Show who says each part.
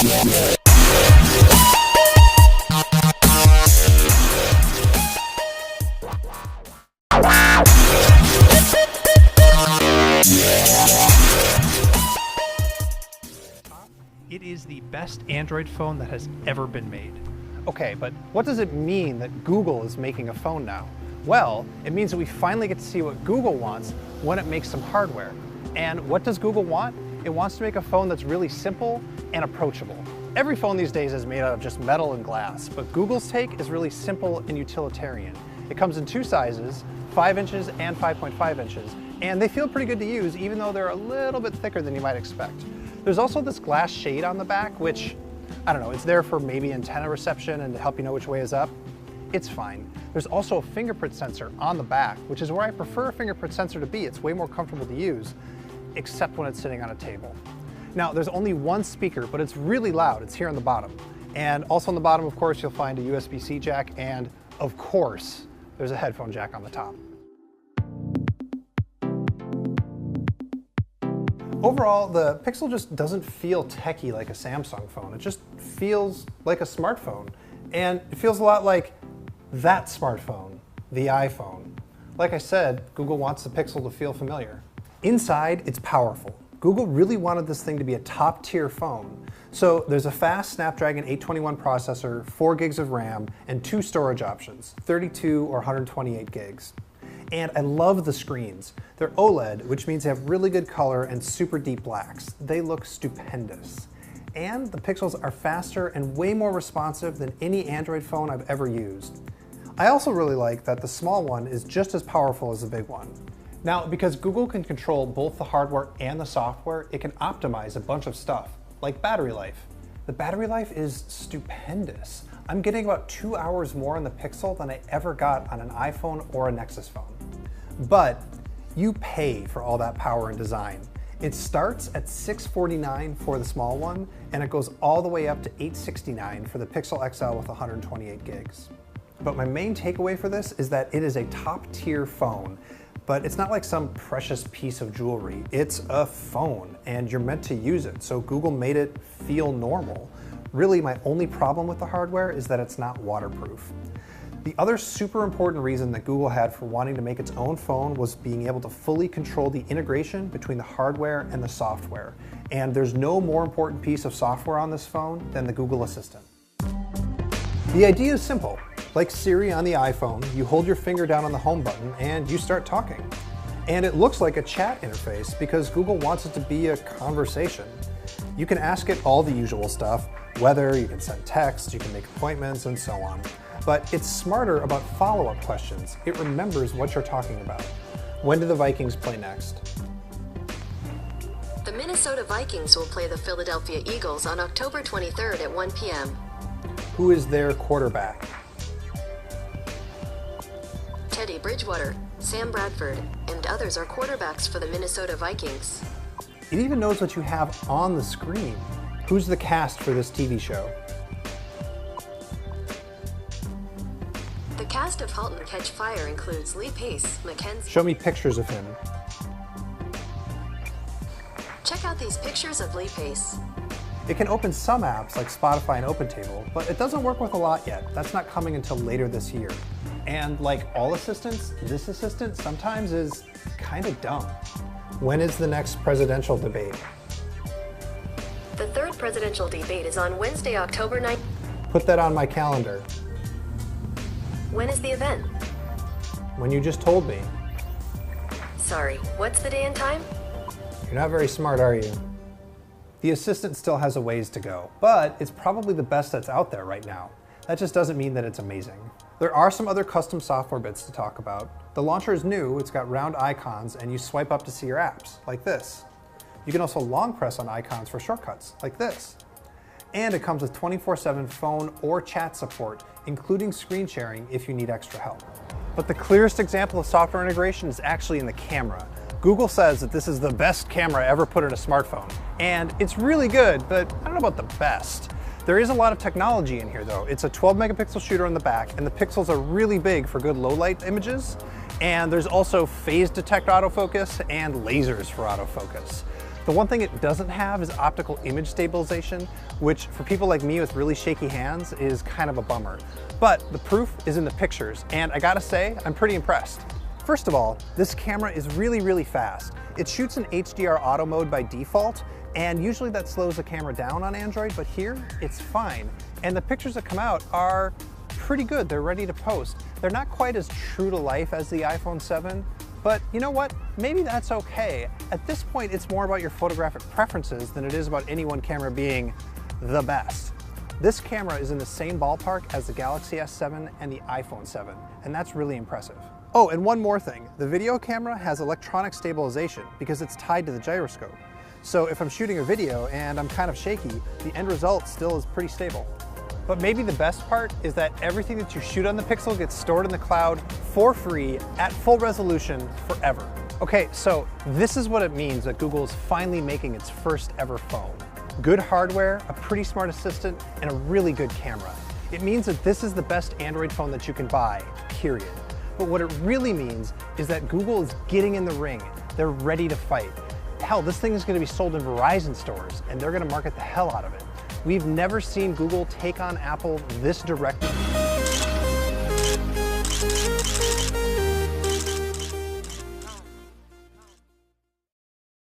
Speaker 1: It is the best Android phone that has ever been made.
Speaker 2: Okay, but what does it mean that Google is making a phone now? Well, it means that we finally get to see what Google wants when it makes some hardware. And what does Google want? It wants to make a phone that's really simple and approachable. Every phone these days is made out of just metal and glass, but Google's take is really simple and utilitarian. It comes in two sizes, 5 inches and 5.5 inches, and they feel pretty good to use even though they're a little bit thicker than you might expect. There's also this glass shade on the back, which, I don't know, it's there for maybe antenna reception and to help you know which way is up. It's fine. There's also a fingerprint sensor on the back, which is where I prefer a fingerprint sensor to be. It's way more comfortable to use, except when it's sitting on a table. Now, there's only one speaker, but it's really loud. It's here on the bottom. And also on the bottom, of course, you'll find a USB-C jack, and of course, there's a headphone jack on the top. Overall, the Pixel just doesn't feel techy like a Samsung phone. It just feels like a smartphone. And it feels a lot like that smartphone, the iPhone. Like I said, Google wants the Pixel to feel familiar. Inside, it's powerful. Google really wanted this thing to be a top-tier phone. So there's a fast Snapdragon 821 processor, 4 gigs of RAM, and 2 storage options, 32 or 128 gigs. And I love the screens. They're OLED, which means they have really good color and super deep blacks. They look stupendous. And the Pixels are faster and way more responsive than any Android phone I've ever used. I also really like that the small one is just as powerful as the big one. Now, because Google can control both the hardware and the software, it can optimize a bunch of stuff, like battery life. The battery life is stupendous. I'm getting about 2 hours more on the Pixel than I ever got on an iPhone or a Nexus phone. But you pay for all that power and design. It starts at $649 for the small one, and it goes all the way up to $869 for the Pixel XL with 128 gigs. But my main takeaway for this is that it is a top-tier phone, but it's not like some precious piece of jewelry. It's a phone, and you're meant to use it, so Google made it feel normal. Really, my only problem with the hardware is that it's not waterproof. The other super important reason that Google had for wanting to make its own phone was being able to fully control the integration between the hardware and the software. And there's no more important piece of software on this phone than the Google Assistant. The idea is simple. Like Siri on the iPhone, you hold your finger down on the home button and you start talking. And it looks like a chat interface because Google wants it to be a conversation. You can ask it all the usual stuff, weather, you can send texts, you can make appointments, and so on. But it's smarter about follow-up questions. It remembers what you're talking about. When do the Vikings play next?
Speaker 3: The Minnesota Vikings will play the Philadelphia Eagles on October 23rd at 1 p.m.
Speaker 2: Who is their quarterback?
Speaker 3: Teddy Bridgewater, Sam Bradford, and others are quarterbacks for the Minnesota Vikings.
Speaker 2: It even knows what you have on the screen. Who's the cast for this TV show?
Speaker 3: The cast of *Halt and Catch Fire* includes Lee Pace, Mackenzie.
Speaker 2: Show me pictures of him.
Speaker 3: Check out these pictures of Lee Pace.
Speaker 2: It can open some apps like Spotify and OpenTable, but it doesn't work with a lot yet. That's not coming until later this year. And like all assistants, this assistant sometimes is kind of dumb. When is the next presidential debate?
Speaker 3: The third presidential debate is on Wednesday, October 9th.
Speaker 2: Put that on my calendar.
Speaker 3: When is the event?
Speaker 2: When you just told me.
Speaker 3: Sorry, what's the day and time?
Speaker 2: You're not very smart, are you? The Assistant still has a ways to go, but it's probably the best that's out there right now. That just doesn't mean that it's amazing. There are some other custom software bits to talk about. The launcher is new, it's got round icons, and you swipe up to see your apps, like this. You can also long press on icons for shortcuts, like this. And it comes with 24/7 phone or chat support, including screen sharing if you need extra help. But the clearest example of software integration is actually in the camera. Google says that this is the best camera ever put in a smartphone. And it's really good, but I don't know about the best. There is a lot of technology in here though. It's a 12 megapixel shooter on the back, and the pixels are really big for good low light images. And there's also phase detect autofocus and lasers for autofocus. The one thing it doesn't have is optical image stabilization, which for people like me with really shaky hands is kind of a bummer. But the proof is in the pictures, and I gotta say, I'm pretty impressed. First of all, this camera is really fast. It shoots in HDR auto mode by default, and usually that slows the camera down on Android, but here it's fine. And the pictures that come out are pretty good. They're ready to post. They're not quite as true to life as the iPhone 7, but you know what? Maybe that's okay. At this point, it's more about your photographic preferences than it is about any one camera being the best. This camera is in the same ballpark as the Galaxy S7 and the iPhone 7, and that's really impressive. Oh, and one more thing. The video camera has electronic stabilization because it's tied to the gyroscope. So if I'm shooting a video and I'm kind of shaky, the end result still is pretty stable. But maybe the best part is that everything that you shoot on the Pixel gets stored in the cloud for free at full resolution forever. Okay, so this is what it means that Google is finally making its first ever phone. Good hardware, a pretty smart assistant, and a really good camera. It means that this is the best Android phone that you can buy, period. But what it really means is that Google is getting in the ring. They're ready to fight. Hell, this thing is going to be sold in Verizon stores, and they're going to market the hell out of it. We've never seen Google take on Apple this directly.